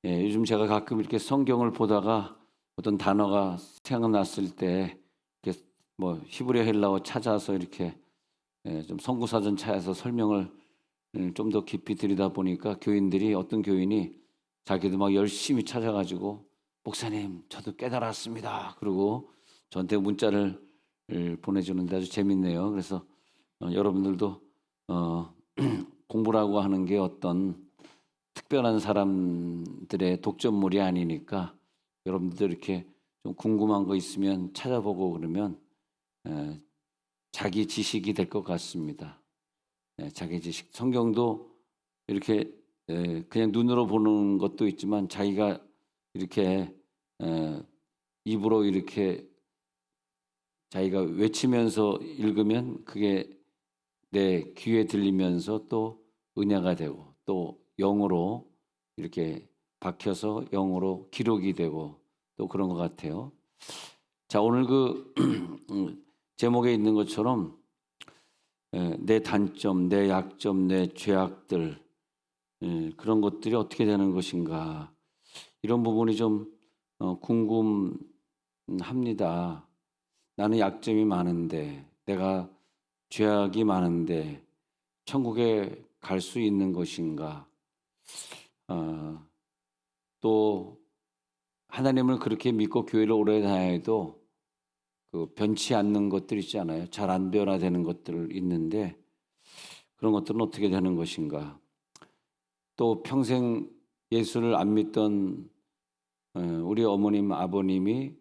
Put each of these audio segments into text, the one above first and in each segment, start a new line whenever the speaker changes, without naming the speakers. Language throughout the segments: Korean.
요즘 제가 가끔 이렇게 성경을 보다가 어떤 단어가 생각났을 때 이렇게 뭐 히브리어 헬라어 찾아서 이렇게 좀 성구사전 찾아서 설명을 좀 더 깊이 들이다 보니까 교인들이 어떤 교인이 자기도 막 열심히 찾아가지고 목사님 저도 깨달았습니다. 그리고 저한테 문자를 보내주는데 아주 재밌네요. 그래서 여러분들도 어, 공부라고 하는 게 어떤 특별한 사람들의 독점물이 아니니까 여러분들 이렇게 좀 궁금한 거 있으면 찾아보고 그러면 에, 자기 지식이 될 것 같습니다. 자기 지식. 성경도 이렇게 그냥 눈으로 보는 것도 있지만 자기가 이렇게 에, 입으로 이렇게 자기가 외치면서 읽으면 그게 내 귀에 들리면서 또 은혜가 되고 또 영으로 이렇게 박혀서 영으로 기록이 되고 또 그런 것 같아요. 자, 오늘 그 제목에 있는 것처럼 내 단점, 내 약점, 내 죄악들 그런 것들이 어떻게 되는 것인가 이런 부분이 좀 궁금합니다. 나는 약점이 많은데 내가 죄악이 많은데 천국에 갈 수 있는 것인가? 또 하나님을 그렇게 믿고 교회를 오래 다녀도 그 변치 않는 것들 있잖아요. 잘 안 변화되는 것들 있는데 그런 것들은 어떻게 되는 것인가? 또 평생 예수를 안 믿던 우리 어머님, 아버님이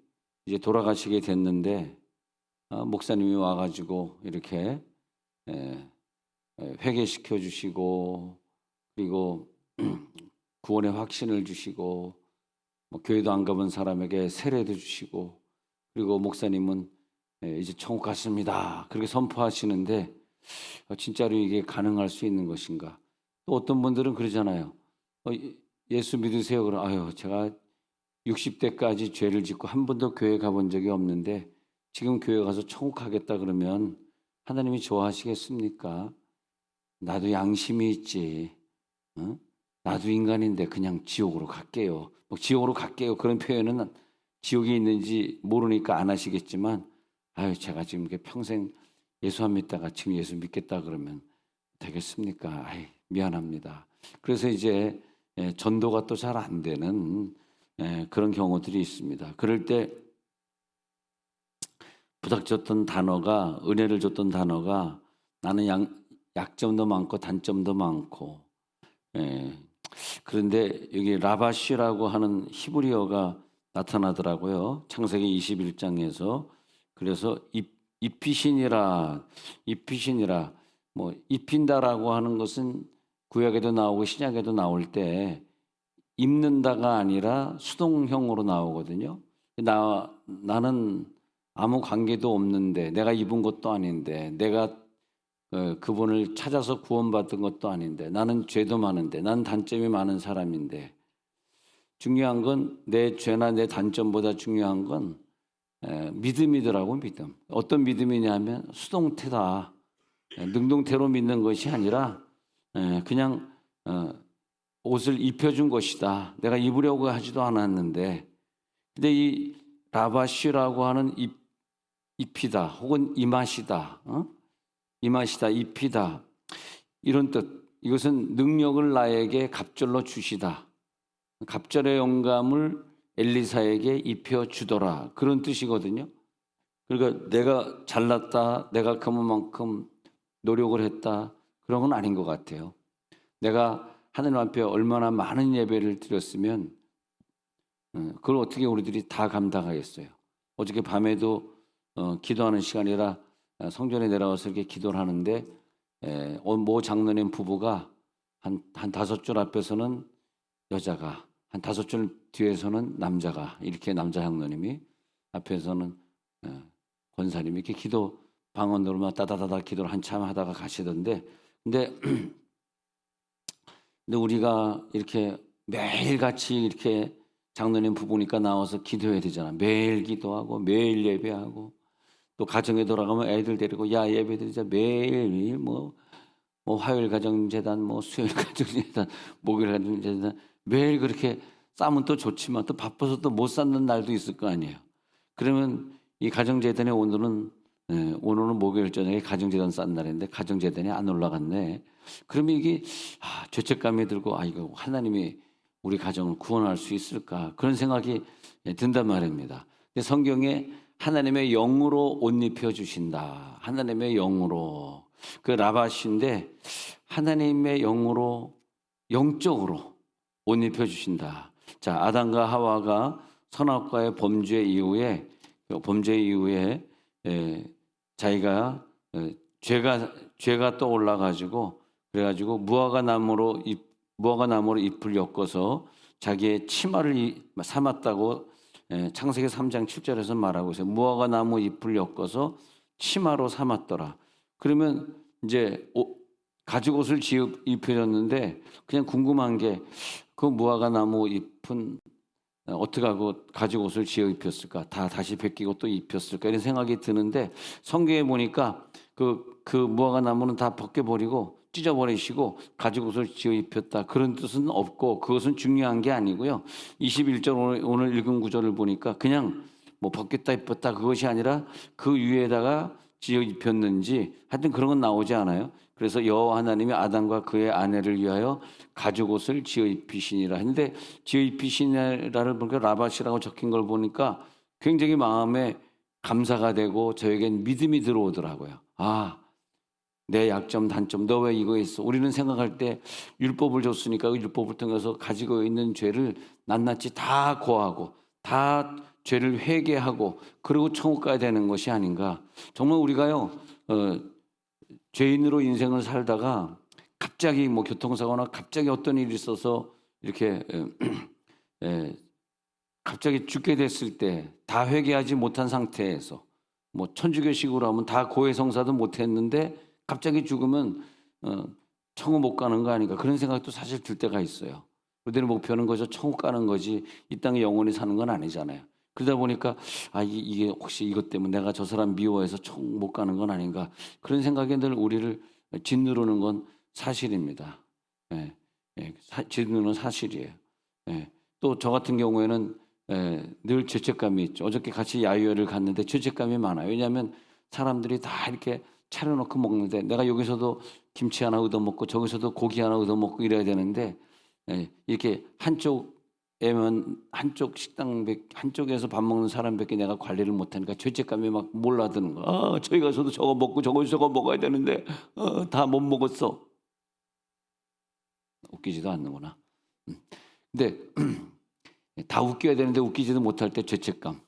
이제 돌아가시게 됐는데 목사님이 와가지고 이렇게 회개시켜 주시고 그리고 구원의 확신을 주시고 뭐 교회도 안 가본 사람에게 세례도 주시고 그리고 목사님은 이제 천국 갔습니다. 그렇게 선포하시는데 진짜로 이게 가능할 수 있는 것인가? 또 어떤 분들은 그러잖아요. 예수 믿으세요. 그럼 아유 제가 60대까지 죄를 짓고 한 번도 교회 가본 적이 없는데 지금 교회 가서 천국 가겠다 그러면 하나님이 좋아하시겠습니까? 나도 양심이 있지. 어? 나도 인간인데 그냥 지옥으로 갈게요. 뭐 지옥으로 갈게요. 그런 표현은 지옥이 있는지 모르니까 안 하시겠지만, 아유 제가 지금 평생 예수 안 믿다가 지금 예수 믿겠다 그러면 되겠습니까? 아이 미안합니다. 그래서 이제 전도가 또 잘 안 되는 그런 경우들이 있습니다. 그럴 때 부닥쳤던 단어가 은혜를 줬던 단어가 나는 약점도 많고 단점도 많고 그런데 여기 라바시라고 하는 히브리어가 나타나더라고요. 창세기 21장에서. 그래서 입히시니라 뭐 입힌다라고 하는 것은 구약에도 나오고 신약에도 나올 때 입는다가 아니라 수동형으로 나오거든요. 나는 아무 관계도 없는데 내가 입은 것도 아닌데 내가 그분을 찾아서 구원받은 것도 아닌데 나는 죄도 많은데 나는 단점이 많은 사람인데 중요한 건 내 죄나 내 단점보다 중요한 건 믿음이더라고. 믿음. 어떤 믿음이냐면 수동태다. 능동태로 믿는 것이 아니라 그냥 옷을 입혀준 것이다. 내가 입으려고 하지도 않았는데 근데 이 라바시라고 하는 입히다 혹은 이맛이다. 이맛이다, 입히다 이런 뜻. 이것은 능력을 나에게 갑절로 주시다. 갑절의 영감을 엘리사에게 입혀 주더라. 그런 뜻이거든요. 그러니까 내가 잘났다, 내가 그만큼 노력을 했다 그런 건 아닌 것 같아요. 내가 하나님 앞에 얼마나 많은 예배를 드렸으면 그걸 어떻게 우리들이 다 감당하겠어요. 어저께 밤에도 기도하는 시간이라 성전에 내려와서 이렇게 기도를 하는데 모 장로님 부부가 한 5줄 앞에서는 여자가 한 5줄 뒤에서는 남자가 이렇게 남자 장로님이 앞에서는 권사님이 이렇게 기도 방언으로만 따다다다 기도를 한참 하다가 가시던데 근데 우리가 이렇게 매일같이 이렇게 장로님 부부니까 나와서 기도해야 되잖아. 매일 기도하고 매일 예배하고 또 가정에 돌아가면 애들 데리고 야 예배 드리자 매일 뭐 화요일 가정재단 뭐 수요일 가정재단 목요일 가정재단 매일 그렇게 싸면 또 좋지만 또 바빠서 또 못 쌓는 날도 있을 거 아니에요. 그러면 이 가정재단에 오늘은 목요일 저녁에 가정재단 싼 날인데 가정재단이 안 올라갔네. 그러면 이게 죄책감이 들고 이거 하나님이 우리 가정을 구원할 수 있을까 그런 생각이 든단 말입니다. 근데 성경에 하나님의 영으로 옷 입혀 주신다. 하나님의 영으로 그 라바시인데 하나님의 영으로 영적으로 옷 입혀 주신다. 자, 아담과 하와가 선악과의 범죄 이후에 자기가 죄가 떠올라 가지고 그래가지고 무화과 나무로 잎을 엮어서 자기의 치마를 삼았다고 창세기 3장 7절에서 말하고 있어요. 무화과 나무 잎을 엮어서 치마로 삼았더라. 그러면 이제 가죽 옷을 입혀줬는데 그냥 궁금한 게 그 무화과 나무 잎은 어떻게 하고 가죽 옷을 지어 입혔을까? 다시 벗기고 또 입혔을까? 이런 생각이 드는데 성경에 보니까 그 무화과 나무는 다 벗겨버리고 찢어버리시고 가죽 옷을 지어 입혔다. 그런 뜻은 없고 그것은 중요한 게 아니고요. 21절 오늘 읽은 구절을 보니까 그냥 뭐 벗겼다 입혔다 그것이 아니라 그 위에다가 지어 입혔는지 하여튼 그런 건 나오지 않아요. 그래서 여호와 하나님이 아담과 그의 아내를 위하여 가죽 옷을 지어 입히시니라 했는데 지어 입히시니라를 보니까 라바시라고 적힌 걸 보니까 굉장히 마음에 감사가 되고 저에겐 믿음이 들어오더라고요. 내 약점 단점 너 왜 이거 있어? 우리는 생각할 때 율법을 줬으니까 그 율법을 통해서 가지고 있는 죄를 낱낱이 다 고하고 다 죄를 회개하고 그리고 천국 가야 되는 것이 아닌가. 정말 우리가요 죄인으로 인생을 살다가 갑자기 뭐 교통사고나 갑자기 어떤 일이 있어서 이렇게 갑자기 죽게 됐을 때 다 회개하지 못한 상태에서 뭐 천주교식으로 하면 다 고해성사도 못했는데 갑자기 죽으면 천국 못 가는 거 아닌가 그런 생각도 사실 들 때가 있어요. 우리들의 목표는 거저 천국 가는 거지 이 땅에 영원히 사는 건 아니잖아요. 그러다 보니까 이게 혹시 이것 때문에 내가 저 사람 미워해서 천국 못 가는 건 아닌가 그런 생각에 늘 우리를 짓누르는 건 사실입니다. 짓누르는 사실이에요. 또 저 같은 경우에는 늘 죄책감이 있죠. 어저께 같이 야유회를 갔는데 죄책감이 많아요. 왜냐하면 사람들이 다 이렇게 차려놓고 먹는데 내가 여기서도 김치 하나 얻어먹고 저기서도 고기 하나 얻어먹고 이래야 되는데 이렇게 한쪽 식당 한쪽에서 밥 먹는 사람밖에 내가 관리를 못하니까 죄책감이 막 몰라드는 거야. 저기 가서도 저거 먹고 저거 먹어야 되는데 다 못 먹었어. 웃기지도 않는구나. 근데 다 웃겨야 되는데 웃기지도 못할 때 죄책감.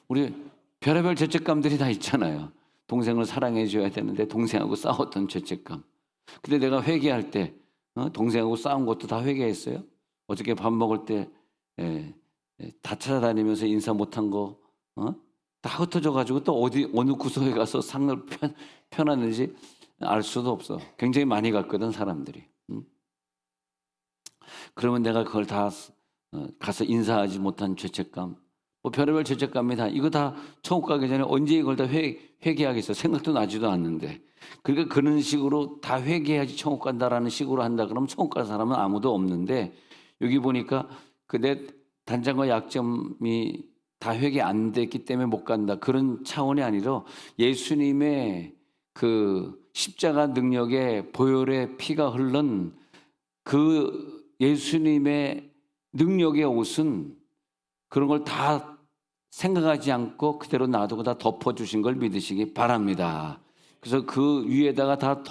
우리 별의별 죄책감들이 다 있잖아요. 동생을 사랑해 줘야 되는데 동생하고 싸웠던 죄책감. 근데 내가 회개할 때 동생하고 싸운 것도 다 회개했어요. 어저께 밥 먹을 때 다 찾아다니면서 인사 못한 거 다 흩어져 가지고 또 어느 구석에 가서 상을 펴놨는지 알 수도 없어. 굉장히 많이 갔거든 사람들이. 그러면 내가 그걸 다 가서 인사하지 못한 죄책감, 뭐 별의별 죄책감이 다 이거 다 천국 가기 전에 언제 이걸 다 회개하겠어? 생각도 나지도 않는데. 그러니까 그런 식으로 다 회개해야지 천국 간다라는 식으로 한다 그러면 천국 갈 사람은 아무도 없는데 여기 보니까 그 내 단점과 약점이 다 회개 안 됐기 때문에 못 간다 그런 차원이 아니라 예수님의 그 십자가 능력의 보혈의 피가 흐른 그 예수님의 능력의 옷은 그런 걸 다 생각하지 않고 그대로 놔두고 다 덮어주신 걸 믿으시기 바랍니다. 그래서 그 위에다가 다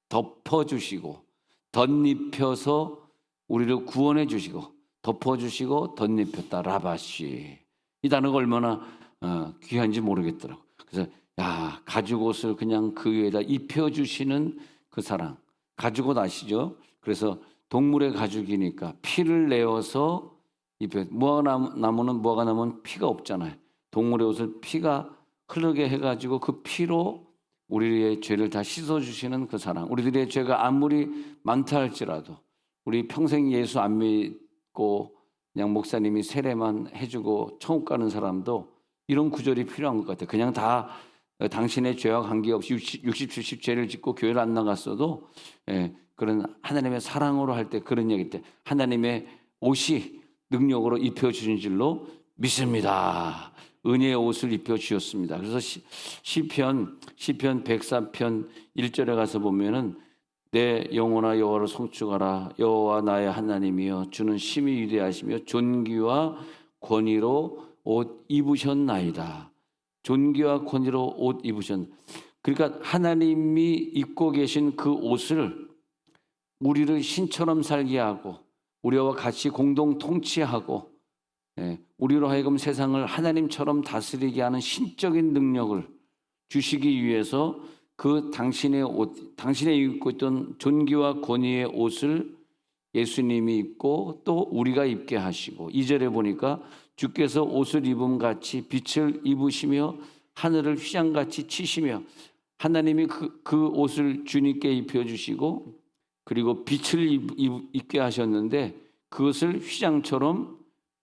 덮어주시고 덧입혀서 우리를 구원해 주시고 덮어주시고 덧입혔다. 라바시. 이 단어가 얼마나 귀한지 모르겠더라고. 그래서 가죽 옷을 그냥 그 위에다 입혀주시는 그 사랑. 가죽 옷 아시죠? 그래서 동물의 가죽이니까 피를 내어서 입혀. 무화과 나무는 피가 없잖아요. 동물의 옷을 피가 흐르게 해가지고 그 피로 우리의 죄를 다 씻어주시는 그 사랑. 우리들의 죄가 아무리 많다 할지라도 우리 평생 예수 안 믿고 그냥 목사님이 세례만 해주고 천국 가는 사람도 이런 구절이 필요한 것 같아요. 그냥 다 당신의 죄와 관계없이 60, 70 죄를 짓고 교회를 안 나갔어도 그런 하나님의 사랑으로 할 때 그런 얘기 때 하나님의 옷이 능력으로 입혀주신 줄로 믿습니다. 은혜의 옷을 입혀주셨습니다. 그래서 시편 103편 1절에 가서 보면은 내 영혼아 여호와를 송축하라. 여호와 나의 하나님이여 주는 심히 위대하시며 존귀와 권위로 옷 입으셨나이다. 존귀와 권위로 옷 그러니까 하나님이 입고 계신 그 옷을 우리를 신처럼 살게 하고 우리와 같이 공동 통치하고 우리로 하여금 세상을 하나님처럼 다스리게 하는 신적인 능력을 주시기 위해서 그 당신의 옷, 당신이 입고 있던 존귀와 권위의 옷을 예수님이 입고 또 우리가 입게 하시고 2절에 보니까 주께서 옷을 입음 같이 빛을 입으시며 하늘을 휘장같이 치시며 하나님이 그 옷을 주님께 입혀주시고 그리고 빛을 입게 하셨는데 그것을 휘장처럼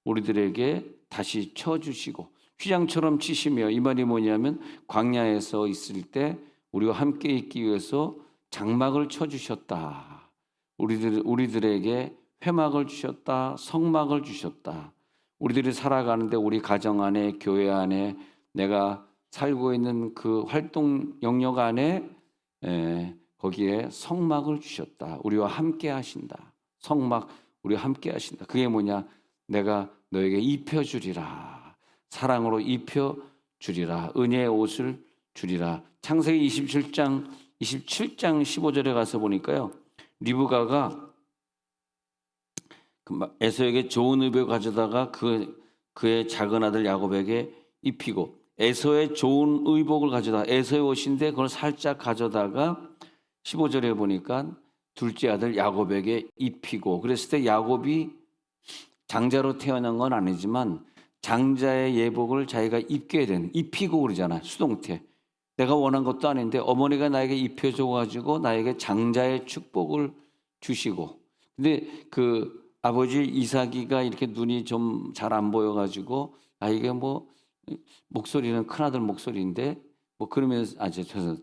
우리들에게 다시 쳐주시고 휘장처럼 치시며 이 말이 뭐냐면 광야에서 있을 때 우리와 함께 있기 위해서 장막을 쳐주셨다. 우리들에게 회막을 주셨다. 성막을 주셨다. 우리들이 살아가는데 우리 가정 안에 교회 안에 내가 살고 있는 그 활동 영역 안에 거기에 성막을 주셨다. 우리와 함께 하신다. 성막 우리와 함께 하신다. 그게 뭐냐? 내가 너에게 입혀주리라. 사랑으로 입혀주리라. 은혜의 옷을 주리라. 창세기 27장 15절에 가서 보니까요. 리브가가 에서에게 좋은 의복을 가져다가 그의 작은 아들 야곱에게 입히고 에서의 좋은 의복을 가져다가 에서의 옷인데 그걸 살짝 가져다가 15절에 보니까 둘째 아들 야곱에게 입히고 그랬을 때 야곱이 장자로 태어난 건 아니지만 장자의 예복을 자기가 입게 된 입히고 그러잖아. 수동태. 내가 원한 것도 아닌데 어머니가 나에게 입혀줘가지고 나에게 장자의 축복을 주시고 근데 그 아버지 이삭이가 이렇게 눈이 좀 잘 안 보여가지고 이게 뭐 목소리는 큰아들 목소리인데 뭐 그러면서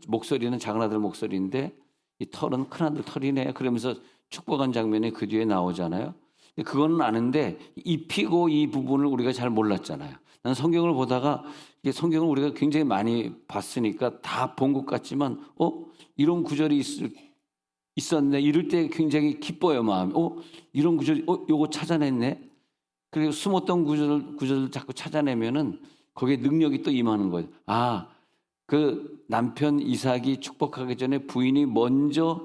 목소리는 작은아들 목소리인데 이 털은 큰아들 털이네 그러면서 축복한 장면이 그 뒤에 나오잖아요. 근데 그거는 아는데 입히고 이 부분을 우리가 잘 몰랐잖아요. 난 성경을 보다가 이게 성경을 우리가 굉장히 많이 봤으니까 다 본 것 같지만 이런 구절이 있었네. 이럴 때 굉장히 기뻐요 마음이. 이런 구절이 요거 찾아냈네. 그리고 숨었던 구절을 자꾸 찾아내면은 거기에 능력이 또 임하는 거예요. 그 남편 이삭이 축복하기 전에 부인이 먼저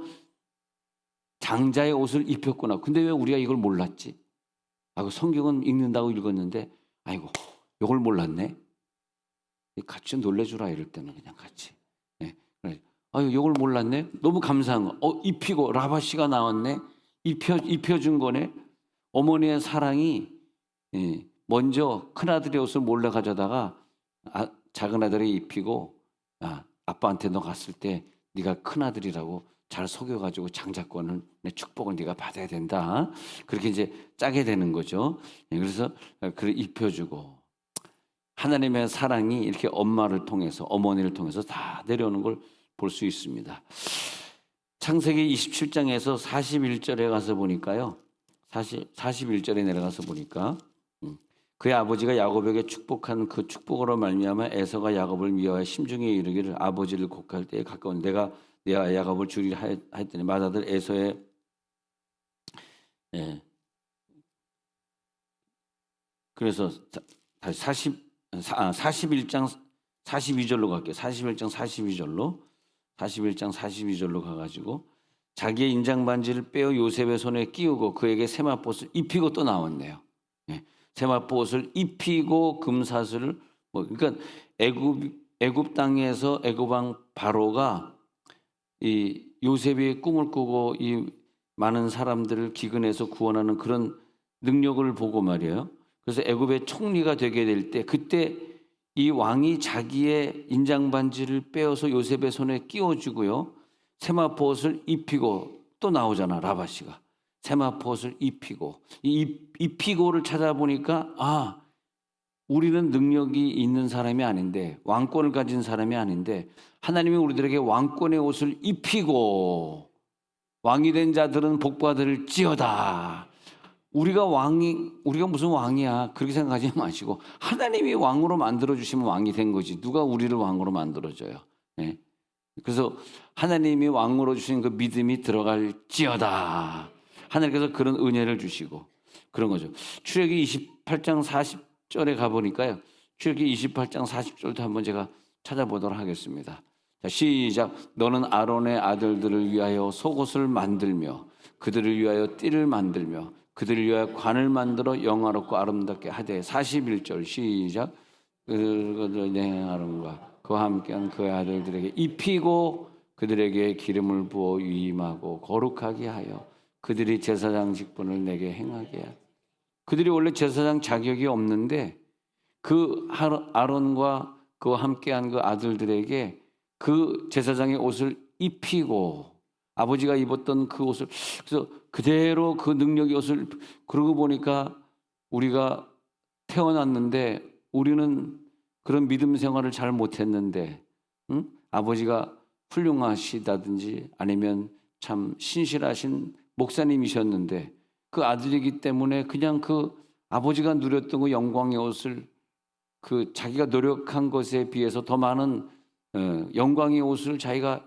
장자의 옷을 입혔구나. 근데 왜 우리가 이걸 몰랐지? 성경은 읽는다고 읽었는데 아이고 이걸 몰랐네. 같이 놀래주라 이럴 때는 그냥 같이. 이걸 몰랐네. 너무 감사한 거. 입히고 라바시가 나왔네. 입혀준 거네. 어머니의 사랑이 먼저 큰아들의 옷을 몰래 가져다가 작은 아들이 입히고 아빠한테 너 갔을 때 네가 큰아들이라고 잘 속여가지고 장자권을 내 축복을 네가 받아야 된다. 그렇게 이제 짜게 되는 거죠. 그래서 그걸 입혀주고 하나님의 사랑이 이렇게 엄마를 통해서 어머니를 통해서 다 내려오는 걸 볼 수 있습니다. 창세기 27장에서 41절에 가서 보니까요. 41절에 내려가서 보니까 그의 아버지가 야곱에게 축복한 그 축복으로 말미암아 에서가 야곱을 미워하여 심중에 이르기를 아버지를 곡할 때에 가까운 내가 야곱을 주리라 하였더니 맏아들 에서의 그래서 다시 41장 42절로 갈게요. 41장 42절로 가가지고 자기의 인장 반지를 빼어 요셉의 손에 끼우고 그에게 세마포옷을 입히고 또 나왔네요. 세마포옷을 입히고 금사슬을 그러니까 애굽 땅에서 애굽 왕 바로가 이 요셉의 꿈을 꾸고 이 많은 사람들을 기근해서 구원하는 그런 능력을 보고 말이에요. 그래서 애굽의 총리가 되게 될 때 그때 이 왕이 자기의 인장 반지를 빼어서 요셉의 손에 끼워주고요. 세마포옷을 입히고 또 나오잖아. 라바시가 세마포옷을 입히고 이 입히고를 찾아보니까 우리는 능력이 있는 사람이 아닌데 왕권을 가진 사람이 아닌데 하나님이 우리들에게 왕권의 옷을 입히고 왕이 된 자들은 복받을지어다. 우리가 무슨 왕이야 그렇게 생각하지 마시고 하나님이 왕으로 만들어 주시면 왕이 된 거지 누가 우리를 왕으로 만들어줘요. 예. 그래서 하나님이 왕으로 주신 그 믿음이 들어갈지어다. 하나님께서 그런 은혜를 주시고 그런 거죠. 출애굽기 28장 40절에 가보니까요. 출애굽기 28장 40절도 한번 제가 찾아보도록 하겠습니다. 자, 시작. 너는 아론의 아들들을 위하여 속옷을 만들며 그들을 위하여 띠를 만들며 그들을 위하여 관을 만들어 영화롭고 아름답게 하되. 41절 시작. 그들을 내 아론과 그와 함께한 그의 아들들에게 입히고 그들에게 기름을 부어 위임하고 거룩하게 하여 그들이 제사장 직분을 내게 행하게 하여. 그들이 원래 제사장 자격이 없는데 그 아론과 그와 함께한 그 아들들에게 그 제사장의 옷을 입히고 아버지가 입었던 그 옷을 그래서 그대로 그 능력의 옷을 그러고 보니까 우리가 태어났는데 우리는 그런 믿음 생활을 잘 못했는데 아버지가 훌륭하시다든지 아니면 참 신실하신 목사님이셨는데 그 아들이기 때문에 그냥 그 아버지가 누렸던 그 영광의 옷을 그 자기가 노력한 것에 비해서 더 많은 영광의 옷을 자기가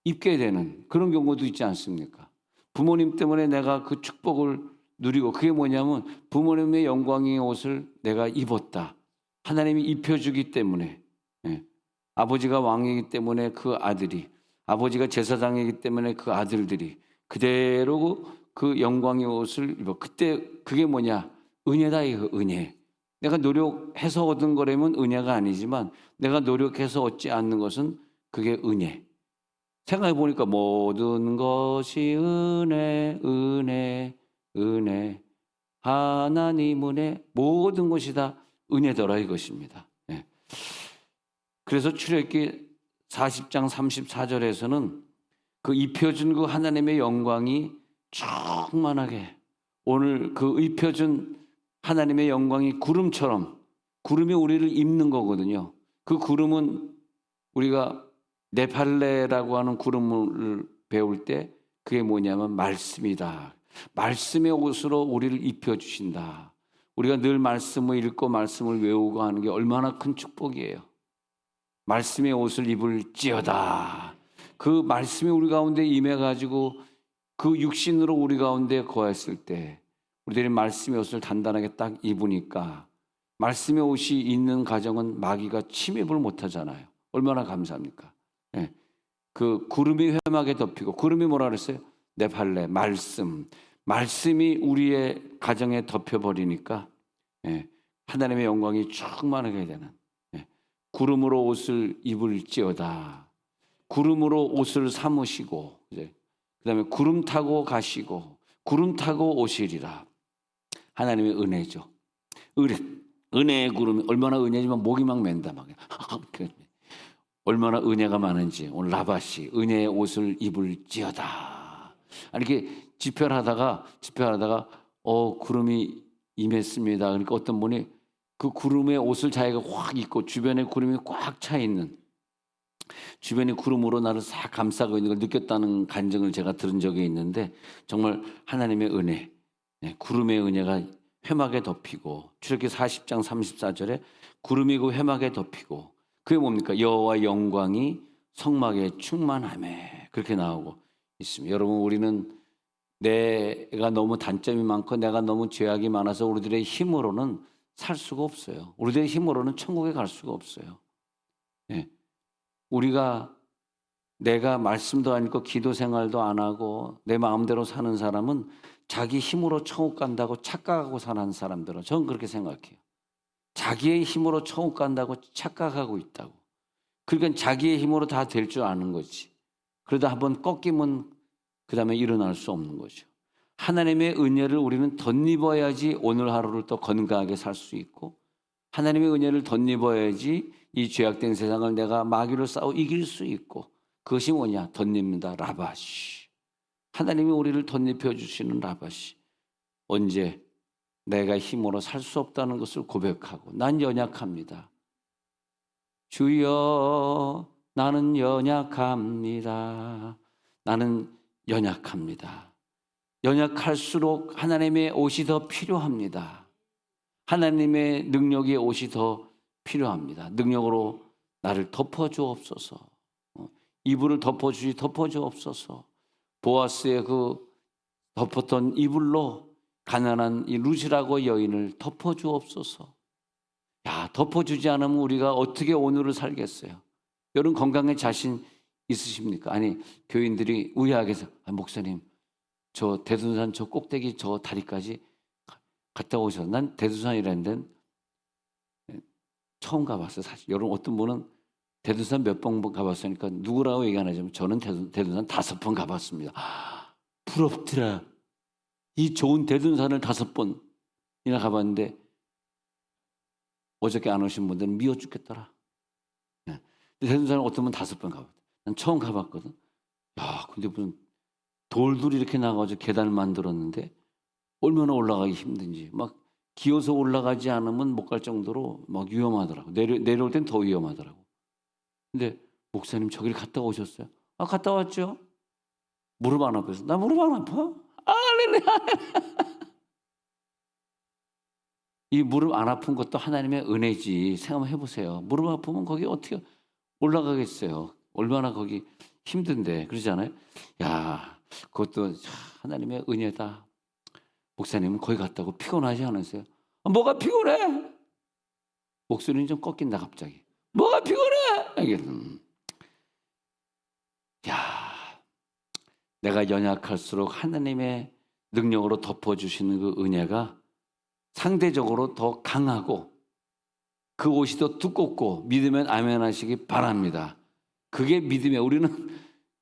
입게 되는 그런 경우도 있지 않습니까? 부모님 때문에 내가 그 축복을 누리고 그게 뭐냐면 부모님의 영광의 옷을 내가 입었다. 하나님이 입혀주기 때문에 아버지가 왕이기 때문에 그 아들이 아버지가 제사장이기 때문에 그 아들들이 그대로 그 영광의 옷을 입어. 그때 그게 뭐냐? 은혜다 이거 은혜. 내가 노력해서 얻은 거라면 은혜가 아니지만 내가 노력해서 얻지 않는 것은 그게 은혜. 생각해 보니까 모든 것이 은혜, 은혜, 은혜. 하나님 은혜 모든 것이 다 은혜더라 이것입니다. 네. 그래서 출애굽기 40장 34절에서는 그 입혀준 그 하나님의 영광이 충만하게 오늘 그 입혀준 하나님의 영광이 구름처럼 구름이 우리를 입는 거거든요. 그 구름은 우리가 네팔레라고 하는 구름을 배울 때 그게 뭐냐면 말씀이다. 말씀의 옷으로 우리를 입혀주신다. 우리가 늘 말씀을 읽고 말씀을 외우고 하는 게 얼마나 큰 축복이에요. 말씀의 옷을 입을지어다. 그 말씀이 우리 가운데 임해가지고 그 육신으로 우리 가운데 거했을 때 우리들이 말씀의 옷을 단단하게 딱 입으니까 말씀의 옷이 있는 가정은 마귀가 침입을 못하잖아요. 얼마나 감사합니까? 네. 그 구름이 회막에 덮이고 구름이 뭐라 그랬어요? 네팔레 말씀. 말씀이 우리의 가정에 덮여버리니까 하나님의 영광이 충만하게 되는 구름으로 옷을 입을지어다. 구름으로 옷을 삼으시고 그다음에 구름 타고 가시고 구름 타고 오시리라. 하나님의 은혜죠. 은혜의 구름이 얼마나 은혜지만 목이 막 맨다 막. 얼마나 은혜가 많은지 오늘 라바시 은혜의 옷을 입을지어다. 이렇게 집회하다가 구름이 임했습니다. 그러니까 어떤 분이 그 구름의 옷을 자기가 확 입고 주변에 구름이 꽉 차 있는 주변의 구름으로 나를 싹 감싸고 있는 걸 느꼈다는 간증을 제가 들은 적이 있는데 정말 하나님의 은혜, 구름의 은혜가 회막에 덮이고 출애굽기 40장 34절에 구름이 그 회막에 덮이고 그게 뭡니까? 여호와 영광이 성막에 충만하매 그렇게 나오고 있습니다. 여러분 우리는 내가 너무 단점이 많고 내가 너무 죄악이 많아서 우리들의 힘으로는 살 수가 없어요. 우리들의 힘으로는 천국에 갈 수가 없어요. 우리가 내가 말씀도 안 읽고 기도 생활도 안 하고 내 마음대로 사는 사람은 자기 힘으로 천국 간다고 착각하고 사는 사람들은 저는 그렇게 생각해요. 자기의 힘으로 천국 간다고 착각하고 있다고. 그러니까 자기의 힘으로 다 될 줄 아는 거지. 그러다 한번 꺾이면 그 다음에 일어날 수 없는 거죠. 하나님의 은혜를 우리는 덧입어야지 오늘 하루를 또 건강하게 살 수 있고 하나님의 은혜를 덧입어야지 이 죄악된 세상을 내가 마귀로 싸워 이길 수 있고 그것이 뭐냐? 덧입는다. 라바시. 하나님이 우리를 덧입혀 주시는 라바시. 언제? 내가 힘으로 살 수 없다는 것을 고백하고 난 연약합니다. 주여 나는 연약합니다. 나는 연약합니다. 연약할수록 하나님의 옷이 더 필요합니다. 하나님의 능력의 옷이 더 필요합니다. 능력으로 나를 덮어주옵소서. 이불을 덮어주옵소서. 보아스의 그 덮었던 이불로 가난한 이 루시라고 여인을 덮어주옵소서. 야, 덮어주지 않으면 우리가 어떻게 오늘을 살겠어요? 여러분 건강에 자신 있으십니까? 아니, 교인들이 우야하게 해서 목사님, 저 대둔산 저 꼭대기 저 다리까지 갔다 오셔서 난 대둔산이라는 데는 처음 가봤어요. 사실 여러분 어떤 분은 대둔산 몇 번 가봤으니까 누구라고 얘기 안 하지만 저는 대둔산 5번 가봤습니다. 부럽더라. 이 좋은 대둔산을 5번이나 가봤는데 어저께 안 오신 분들은 미워 죽겠더라. 대둔산은 어떤 분 5번 가봤어요. 난 처음 가봤거든. 야, 근데 무슨 돌들이 이렇게 나가지고 계단을 만들었는데 얼마나 올라가기 힘든지 막 기어서 올라가지 않으면 못 갈 정도로 막 위험하더라고. 내려올 땐 더 위험하더라고. 근데 목사님 저길 갔다 오셨어요? 아, 갔다 왔죠. 무릎 안 아파서. 나 무릎 안 아파? 이 무릎 안 아픈 것도 하나님의 은혜지. 생각해 보세요. 무릎 아프면 거기 어떻게 올라가겠어요? 얼마나 거기 힘든데. 그러잖아요. 야, 그것도 하나님의 은혜다. 목사님은 거기 갔다고 피곤하지 않으세요? 뭐가 피곤해? 목소리는 좀 꺾인다 갑자기. 뭐가 피곤해? 이게, 야, 내가 연약할수록 하나님의 능력으로 덮어주시는 그 은혜가 상대적으로 더 강하고 그 옷이 더 두껍고 믿으면 아멘 하시기 바랍니다. 그게 믿음이에요. 우리는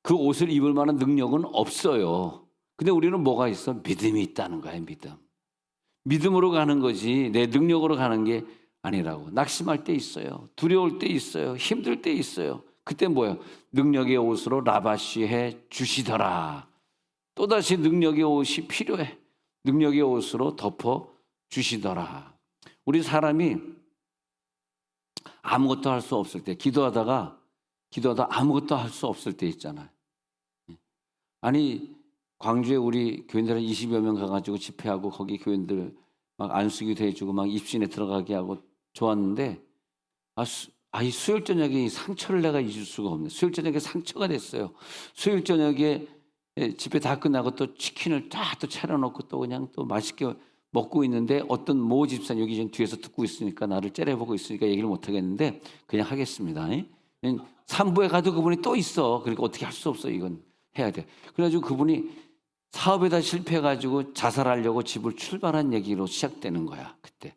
그 옷을 입을 만한 능력은 없어요. 근데 우리는 뭐가 있어? 믿음이 있다는 거예요. 믿음으로 가는 거지 내 능력으로 가는 게 아니라고. 낙심할 때 있어요. 두려울 때 있어요. 힘들 때 있어요. 그때 뭐예요? 능력의 옷으로 라바시해 주시더라. 또다시 능력의 옷이 필요해. 능력의 옷으로 덮어 주시더라. 우리 사람이 아무것도 할 수 없을 때 기도하다 아무것도 할 수 없을 때 있잖아요. 아니 광주에 우리 교인들 한 20여 명 가가지고 집회하고 거기 교인들 막 안수기도 해주고 막 입신에 들어가게 하고 좋았는데 이 수요일 저녁에 상처를 내가 잊을 수가 없네. 수요일 저녁에 상처가 됐어요. 수요일 저녁에 집회 다 끝나고 또 치킨을 딱 또 차려놓고 또 그냥 또 맛있게 먹고 있는데 어떤 모 집사님 여기 지금 뒤에서 듣고 있으니까 나를 째려보고 있으니까 얘기를 못 하겠는데 그냥 하겠습니다. 3부에 가도 그분이 또 있어. 그러니까 어떻게 할 수 없어. 이건 해야 돼. 그래가지고 그분이 사업에다 실패해가지고 자살하려고 집을 출발한 얘기로 시작되는 거야. 그때.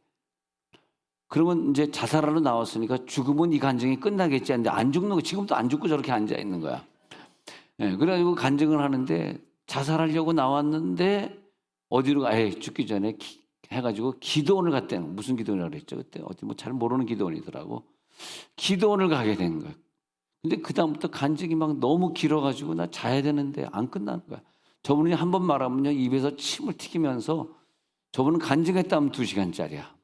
그러면 이제 자살하러 나왔으니까 죽으면 이 간증이 끝나겠지 하는데 안 죽는 거 지금도 안 죽고 저렇게 앉아 있는 거야. 그래가지고 간증을 하는데 자살하려고 나왔는데 어디로 죽기 전에 해가지고 기도원을 갔대는. 무슨 기도원이라고 그랬죠 그때? 어디 뭐 잘 모르는 기도원이더라고. 기도원을 가게 된 거야. 근데 그 다음부터 간증이 막 너무 길어가지고 나 자야 되는데 안 끝나는 거야. 저분이 한 번 말하면요 입에서 침을 튀기면서 저분은 간증했다면 2시간짜리야.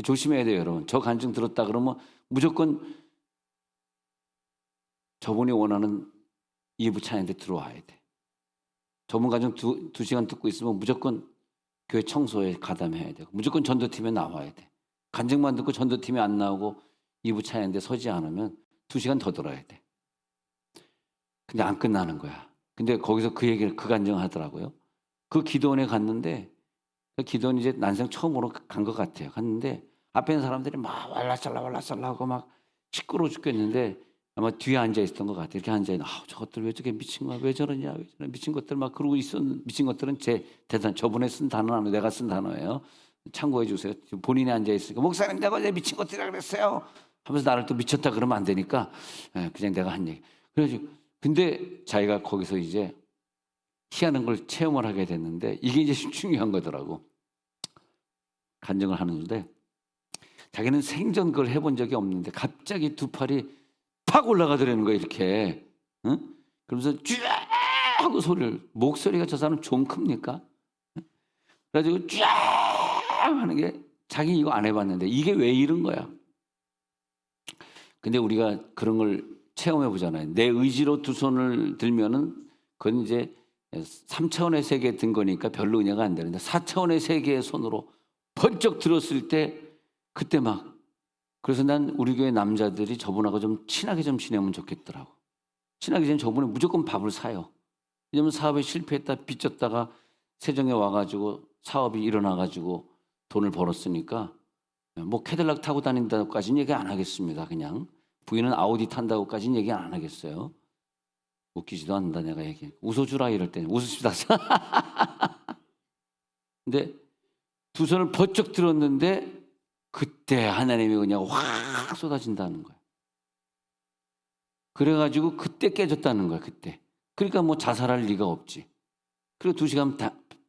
조심해야 돼요 여러분. 저 간증 들었다 그러면 무조건 저분이 원하는 2부 찬양대 들어와야 돼. 저분 간증 2시간 듣고 있으면 무조건 교회 청소에 가담해야 되고 무조건 전도팀에 나와야 돼. 간증만 듣고 전도팀에 안 나오고 2부 찬양대 서지 않으면 2시간 더 들어야 돼. 근데 안 끝나는 거야. 근데 거기서 그 얘기를 그 간증을 하더라고요. 그 기도원에 갔는데 그 기도원 이제 난생 처음으로 간 것 같아요. 갔는데 앞에 있는 사람들이 막 왈라살라하고 막 시끄러워 죽겠는데 아마 뒤에 앉아 있었던 것 같아요. 이렇게 앉아 있는 저것들 왜 저렇게 미친 거야? 왜 저러냐? 미친 것들 막 그러고 있었는 미친 것들은 제 대단 저번에 쓴 단어 아니에요. 내가 쓴 단어예요. 참고해 주세요. 본인이 앉아 있으니까 목사님 내가 어제 미친 것들이라 그랬어요. 하면서 나를 또 미쳤다 그러면 안 되니까 그냥 내가 한 얘기. 그래가지고 근데 자기가 거기서 이제 희한한 걸 체험을 하게 됐는데 이게 이제 중요한 거더라고. 간증을 하는데 자기는 생전 그걸 해본 적이 없는데 갑자기 두 팔이 팍 올라가더라는 거야 이렇게. 응? 그러면서 쫙 하고 목소리가 저 사람 좀 큽니까? 그래가지고 쫙 하는 게 자기 이거 안 해봤는데 이게 왜 이런 거야? 근데 우리가 그런 걸 체험해 보잖아요. 내 의지로 두 손을 들면은 그건 이제 3차원의 세계에 든 거니까 별로 은혜가 안 되는데 4차원의 세계의 손으로 번쩍 들었을 때 그때 막 그래서 난 우리 교회 남자들이 저분하고 좀 친하게 좀 지내면 좋겠더라고. 친하게 지내면 저분이 무조건 밥을 사요. 왜냐면 사업에 실패했다 빚졌다가 세정에 와가지고 사업이 일어나가지고 돈을 벌었으니까 뭐 캐딜락 타고 다닌다고까지는 얘기 안 하겠습니다. 그냥 부인은 아우디 탄다고까지는 얘기 안 하겠어요. 웃기지도 않는다 내가 얘기. 웃어주라 이럴 때 웃읍시다. 근데 두 손을 번쩍 들었는데 그때 하나님의 은혜가 확 쏟아진다는 거예요. 그래가지고 그때 깨졌다는 거예요. 그때. 그러니까 뭐 자살할 리가 없지. 그리고 2시간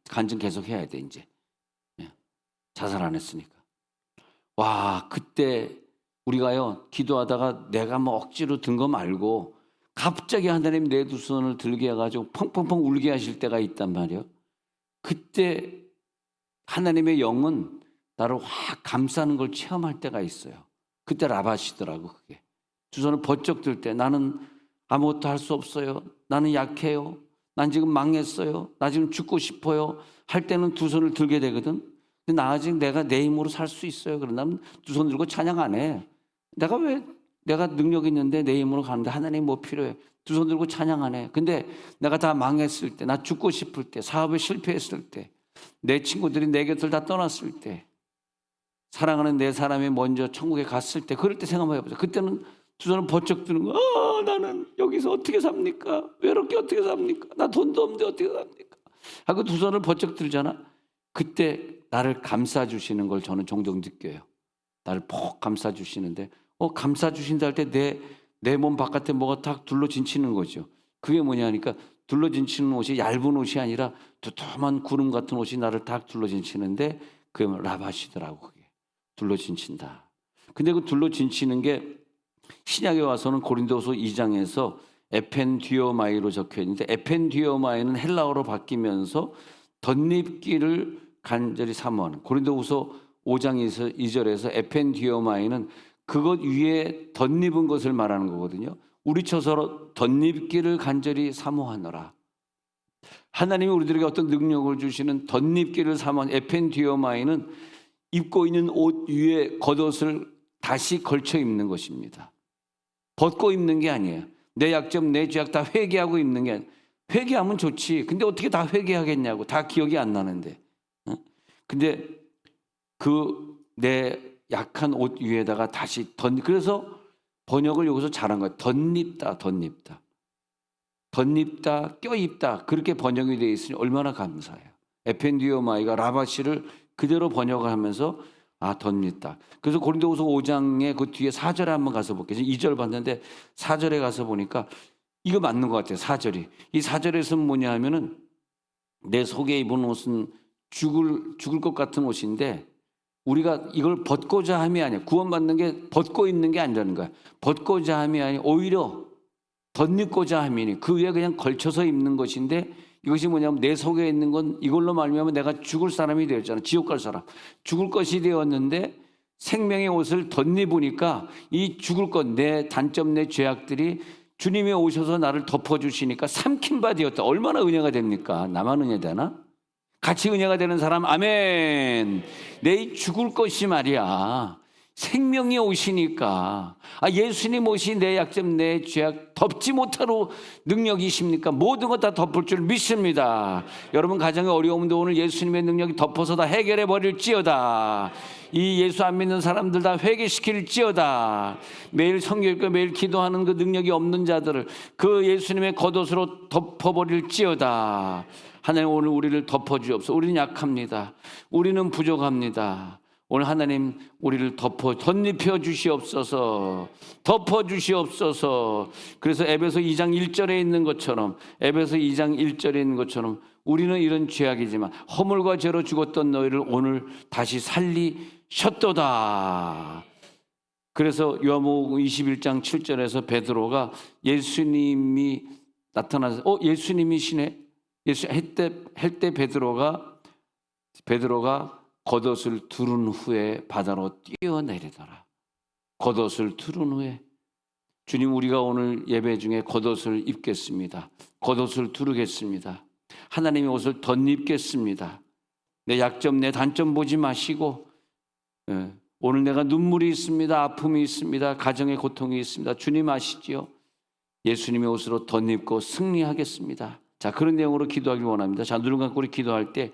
간증 계속 해야 돼 이제. 자살 안 했으니까. 와 그때 우리가요 기도하다가 내가 뭐 억지로 든 거 말고 갑자기 하나님 내 두 손을 들게 해가지고 펑펑펑 울게 하실 때가 있단 말이에요. 그때 하나님의 영은 나를 확 감싸는 걸 체험할 때가 있어요. 그때 라바시더라고 그게. 두 손을 번쩍 들 때 나는 아무것도 할 수 없어요. 나는 약해요. 난 지금 망했어요. 나 지금 죽고 싶어요. 할 때는 두 손을 들게 되거든. 근데 나 아직 내가 내 힘으로 살 수 있어요. 그런다면 두 손 들고 찬양 안 해. 내가 능력 있는데 내 힘으로 가는데 하나님 뭐 필요해. 두 손 들고 찬양 안 해. 근데 내가 다 망했을 때, 나 죽고 싶을 때, 사업에 실패했을 때, 내 친구들이 내 곁을 다 떠났을 때, 사랑하는 내 사람이 먼저 천국에 갔을 때, 그럴 때 생각해 보세요. 그때는 두 손을 번쩍 드는 거. 나는 여기서 어떻게 삽니까? 외롭게 어떻게 삽니까? 나 돈도 없는데 어떻게 삽니까? 하고 두 손을 번쩍 들잖아. 그때 나를 감싸 주시는 걸 저는 종종 느껴요. 나를 푹 감싸 주시는데 감싸 주신다 할 때 내 몸 바깥에 뭐가 딱 둘러진치는 거죠. 그게 뭐냐니까 둘러진치는 옷이 얇은 옷이 아니라 두툼한 구름 같은 옷이 나를 딱 둘러진치는데 그게 라바시더라고. 그게 둘러진친다. 근데 그 둘러진치는 게 신약에 와서는 고린도서 2장에서 에펜디오마이로 적혀 있는데 에펜디오마이는 헬라어로 바뀌면서 덧입기를 간절히 사모하는 고린도후서 5장 2절에서 에펜디오마이는 그것 위에 덧입은 것을 말하는 거거든요. 우리처럼 덧입기를 간절히 사모하노라. 하나님이 우리들에게 어떤 능력을 주시는 덧입기를 사모하는 에펜디오마이는 입고 있는 옷 위에 겉옷을 다시 걸쳐 입는 것입니다. 벗고 입는 게 아니에요. 내 약점, 내 죄악 다 회개하고 입는 게 아니에요. 회개하면 좋지. 근데 어떻게 다 회개하겠냐고. 다 기억이 안 나는데. 근데 그 내 약한 옷 위에다가 다시 그래서 번역을 여기서 잘한 거예요. 덧입다. 덧입다, 껴입다. 그렇게 번역이 되어 있으니 얼마나 감사해요. 에펜디오마이가 라바시를 그대로 번역을 하면서 덧입다. 그래서 고린도후서 5장의 그 뒤에 4절에 한번 가서 볼게요. 2절 봤는데 4절에 가서 보니까 이거 맞는 것 같아요. 4절이. 이 4절에서는 뭐냐 하면은 내 속에 입은 옷은 죽을 것 같은 옷인데 우리가 이걸 벗고자 함이 아니야. 구원받는 게 벗고 입는 게 아니라는 거야. 벗고자 함이 아니라 오히려 덧입고자 함이니 그 위에 그냥 걸쳐서 입는 것인데 이것이 뭐냐면 내 속에 있는 건 이걸로 말미암아 내가 죽을 사람이 되었잖아. 지옥 갈 사람. 죽을 것이 되었는데 생명의 옷을 덧입으니까 이 죽을 것, 내 단점, 내 죄악들이 주님이 오셔서 나를 덮어주시니까 삼킨 바 되었다. 얼마나 은혜가 됩니까? 나만 은혜 되나? 같이 은혜가 되는 사람 아멘. 내 죽을 것이 말이야 생명이 오시니까 예수님 오시 내 약점 내 죄악 덮지 못하러 능력이십니까? 모든 것 다 덮을 줄 믿습니다. 여러분 가정에 어려움도 오늘 예수님의 능력이 덮어서 다 해결해 버릴지어다. 이 예수 안 믿는 사람들 다 회개시킬지어다. 매일 성경 읽고 매일 기도하는 그 능력이 없는 자들을 그 예수님의 겉옷으로 덮어버릴지어다. 하나님 오늘 우리를 덮어주옵소서. 우리는 약합니다. 우리는 부족합니다. 오늘 하나님 우리를 덧입혀 주시옵소서. 덮어 주시옵소서. 그래서 에베소 2장 1절에 있는 것처럼 에베소 2장 1절에 있는 것처럼 우리는 이런 죄악이지만 허물과 죄로 죽었던 너희를 오늘 다시 살리셨도다. 그래서 요한복음 21장 7절에서 베드로가 예수님이 나타나서 예수님이시네. 예수 할 때 베드로가 겉옷을 두른 후에 바다로 뛰어내리더라. 겉옷을 두른 후에 주님 우리가 오늘 예배 중에 겉옷을 입겠습니다. 겉옷을 두르겠습니다. 하나님의 옷을 덧입겠습니다. 내 약점, 내 단점 보지 마시고 오늘 내가 눈물이 있습니다. 아픔이 있습니다. 가정의 고통이 있습니다. 주님 아시지요? 예수님의 옷으로 덧입고 승리하겠습니다. 자, 그런 내용으로 기도하길 원합니다. 자, 눈을 감고 우리 기도할 때